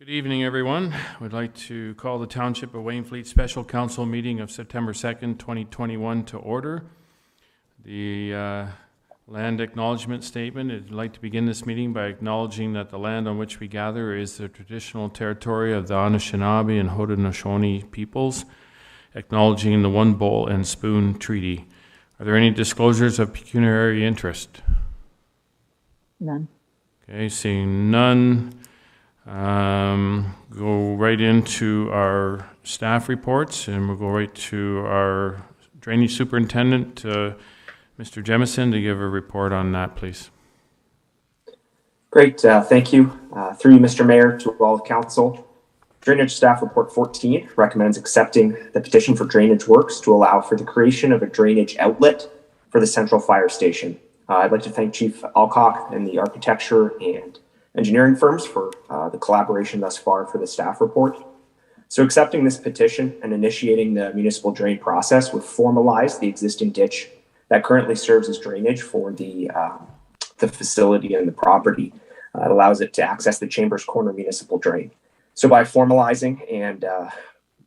Good evening, everyone. We'd like to call the Township of Wainfleet Special Council meeting of September 2nd, 2021 to order. The land acknowledgement statement. I'd like to begin this meeting by acknowledging that the land on which we gather is the traditional territory of the Anishinaabe and Haudenosaunee peoples, acknowledging the One Bowl and Spoon Treaty. Are there any disclosures of pecuniary interest? None. Okay, seeing none. Go right into our staff reports, and we'll go right to our drainage superintendent, Mr. Jemison, to give a report on that, please. Great, thank you. Through you, Mr. Mayor, to all of council. Drainage Staff Report 14 recommends accepting the petition for drainage works to allow for the creation of a drainage outlet for the central fire station. I'd like to thank Chief Alcock and the architecture and engineering firms for the collaboration thus far for the staff report. So accepting this petition and initiating the municipal drain process would formalize the existing ditch that currently serves as drainage for the facility and the property. It allows it to access the Chambers Corner municipal drain. So by formalizing and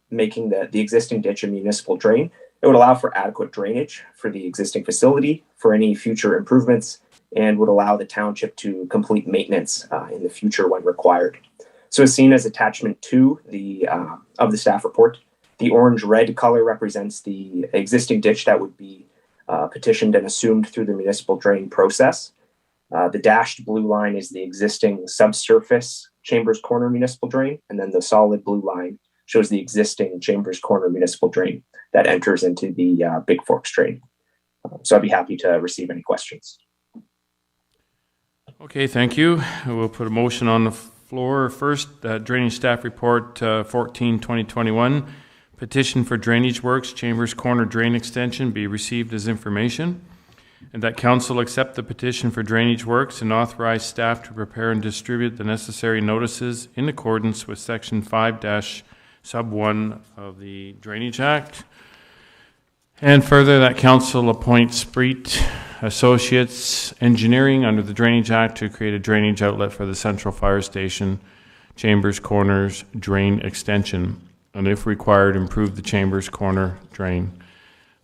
making the existing ditch a municipal drain, it would allow for adequate drainage for the existing facility, for any future improvements, and would allow the township to complete maintenance in the future when required. So as seen as attachment 2 of the staff report, the orange-red color represents the existing ditch that would be petitioned and assumed through the municipal drain process. The dashed blue line is the existing subsurface Chambers Corner municipal drain, and then the solid blue line shows the existing Chambers Corner municipal drain that enters into the Big Forks drain. So I'd be happy to receive any questions. Okay, thank you. We'll put a motion on the floor. First, Drainage Staff Report 14, 2021. Petition for drainage works, Chambers Corner Drain Extension, be received as information. And that council accept the petition for drainage works and authorize staff to prepare and distribute the necessary notices in accordance with Section 5-sub-1 of the Drainage Act. And further, that council appoints Spreet Associates Engineering under the Drainage Act to create a drainage outlet for the Central Fire Station, Chambers Corners Drain Extension, and if required, improve the Chambers Corner drain.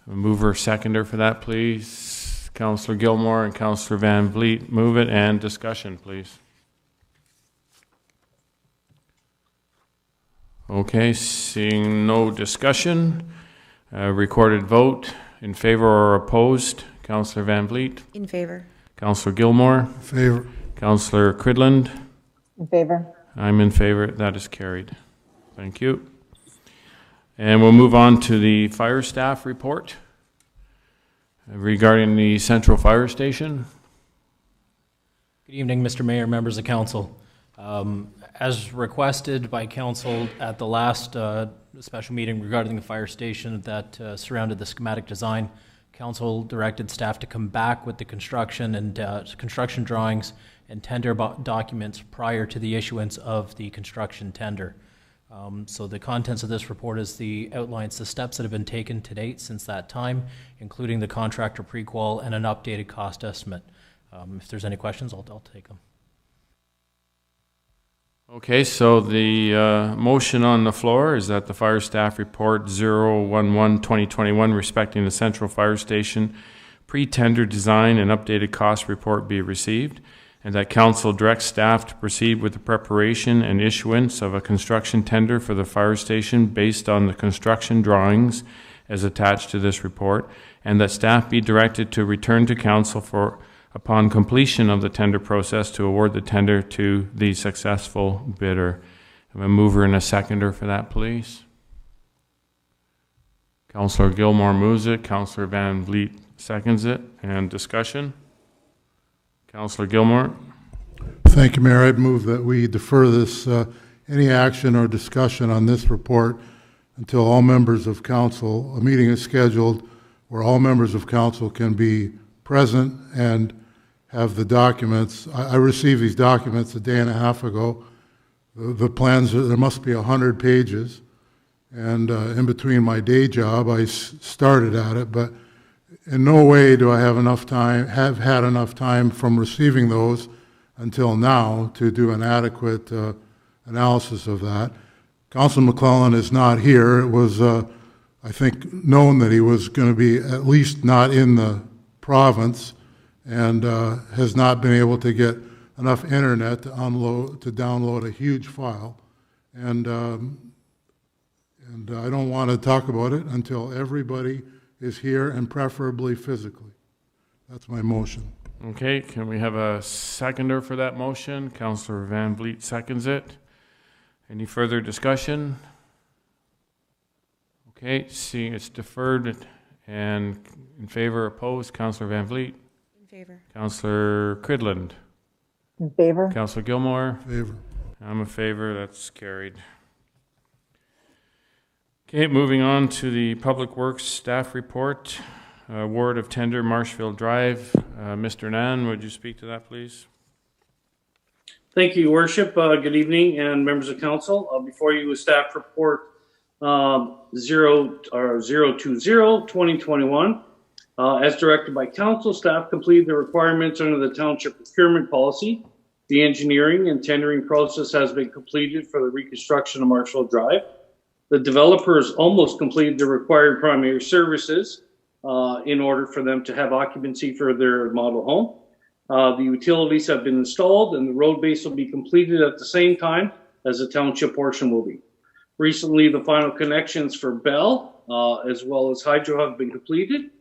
A mover, seconder for that, please. Councillor Gilmore and Councillor Van Vliet, move it, and discussion, please. Okay, seeing no discussion, recorded vote in favor or opposed. Councillor Van Vliet. In favor. Councillor Gilmore. In favor. Councillor Cridland. In favor. I'm in favor. That is carried. Thank you. And we'll move on to the fire staff report regarding the Central Fire Station. Good evening, Mr. Mayor, members of council. As requested by council at the last special meeting regarding the fire station that surrounded the schematic design, council directed staff to come back with the construction and construction drawings and tender documents prior to the issuance of the construction tender. So the contents of this report outlines the steps that have been taken to date since that time, including the contractor pre-qual and an updated cost estimate. If there's any questions, I'll take them. Okay, so the motion on the floor is that the Fire Staff Report 011-2021 respecting the Central Fire Station pre-tender design and updated cost report be received, and that council directs staff to proceed with the preparation and issuance of a construction tender for the fire station based on the construction drawings as attached to this report, and that staff be directed to return to council upon completion of the tender process to award the tender to the successful bidder. Have a mover and a seconder for that, please. Councillor Gilmore moves it. Councillor Van Vliet seconds it. And discussion? Councillor Gilmore. Thank you, Mayor. I'd move that we defer this, any action or discussion on this report until all members of council, a meeting is scheduled where all members of council can be present and have the documents. I received these documents a day and a half ago. The plans, there must be 100 pages. And in between my day job, I started at it, but in no way do I have had enough time from receiving those until now to do an adequate analysis of that. Councilman McClellan is not here. It was, I think, known that he was going to be at least not in the province, and has not been able to get enough internet to download a huge file. And I don't want to talk about it until everybody is here, and preferably physically. That's my motion. Okay, can we have a seconder for that motion? Councillor Van Vliet seconds it. Any further discussion? Okay, seeing it's deferred, and in favor, opposed, Councillor Van Vliet. In favor. Councillor Cridland. In favor? Councillor Gilmore. Favor. I'm in favor, that's carried. Okay, moving on to the Public Works Staff Report. Award of tender, Marshfield Drive. Mr. Nan, would you speak to that, please? Thank you, Your Worship. Good evening, and members of council. Before you is staff report 020-2021. As directed by council, staff completed the requirements under the township procurement policy. The engineering and tendering process has been completed for the reconstruction of Marshfield Drive. The developers almost completed the required primary services in order for them to have occupancy for their model home. The utilities have been installed, and the road base will be completed at the same time as the township portion will be. Recently, the final connections for Bell as well as Hydro have been completed.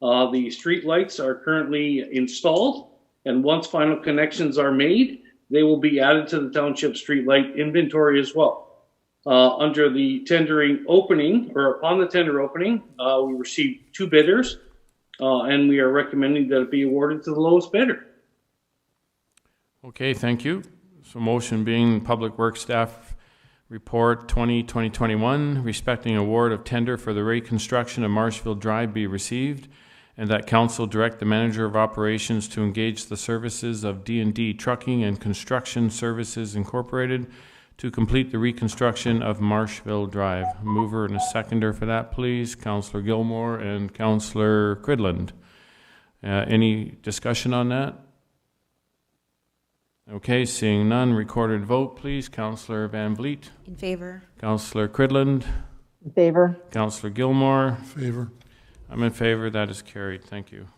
The street lights are currently installed, and once final connections are made, they will be added to the township street light inventory as well. Under the tendering opening, or upon the tender opening, we received 2 bidders, and we are recommending that it be awarded to the lowest bidder. Okay, thank you. So motion being Public Works Staff Report 2021 respecting award of tender for the reconstruction of Marshfield Drive be received, and that council direct the manager of operations to engage the services of D&D Trucking and Construction Services Incorporated to complete the reconstruction of Marshfield Drive. Mover and a seconder for that, please. Councillor Gilmore and Councillor Cridland. Any discussion on that? Okay, seeing none, recorded vote, please. Councillor Van Vliet. In favor. Councillor Cridland. In favor? Councillor Gilmore. Favor. I'm in favor. That is carried. Thank you.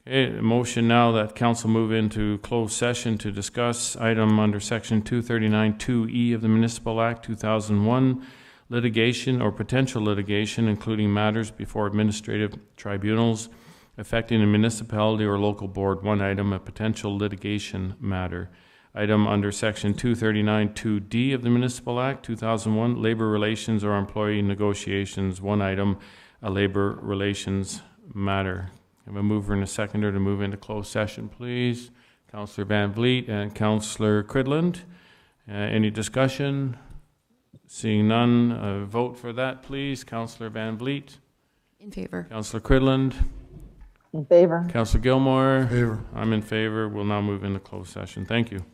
Okay, a motion now that council move into closed session to discuss item under section 239(2)(e) of the Municipal Act 2001, litigation or potential litigation, including matters before administrative tribunals affecting a municipality or local board. One item, a potential litigation matter. Item under section 239(2)(d) of the Municipal Act 2001, labor relations or employee negotiations. One item, a labor relations matter. I have a mover and a seconder to move into closed session, please. Councillor Van Vliet and Councillor Cridland. Any discussion? Seeing none, vote for that, please. Councillor Van Vliet. In favor. Councillor Cridland. In favor? Councillor Gilmore. Favor. I'm in favor. We'll now move into closed session. Thank you.